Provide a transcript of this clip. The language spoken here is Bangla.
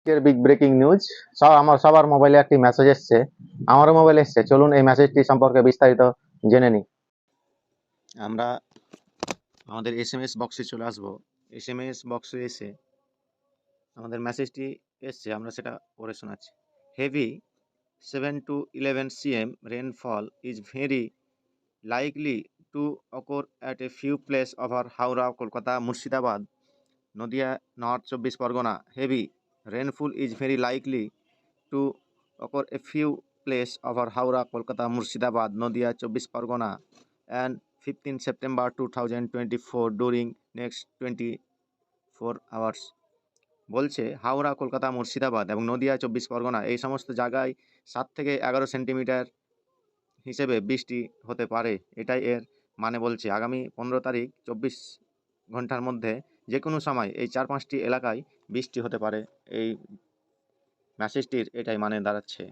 আজকের বিগ ব্রেকিং নিউজ। সবার মোবাইলে একটি মেসেজ এসছে, আমারও মোবাইলে এসছে। চলুন এই মেসেজটি সম্পর্কে বিস্তারিত জেনে নিই। আমরা আমাদের এসএমএস বক্সে চলে আসব। এসএমএস বক্সে এসে আমাদের মেসেজটি এসছে, আমরা সেটা পড়ে শোনাচ্ছি। Heavy 7 to 11 cm rainfall is very likely to occur at a few places over Howrah, Kolkata, Murshidabad, Nadia, North 24 Pargona. Heavy rainfall is very likely to occur a few places over Howrah, Kolkata, Murshidabad, Nadia, 24 Pargona, and 15 September 2024 during next 24 hours. বলছে হাওড়া, কলকাতা, মুর্শিদাবাদ এবং নদিয়া, 24 পরগনা এই সমস্ত জায়গায় 7 থেকে 11 সেন্টিমিটার হিসেবে বৃষ্টি হতে পারে। এটাই এর মানে বলছে। আগামী 15 তারিখ 24 ঘন্টার মধ্যে যে কোনো সময় এই 4-5টি এলাকায় বৃষ্টি হতে পারে। এই মেসেজটির এটাই মানে দাঁড়াচ্ছে।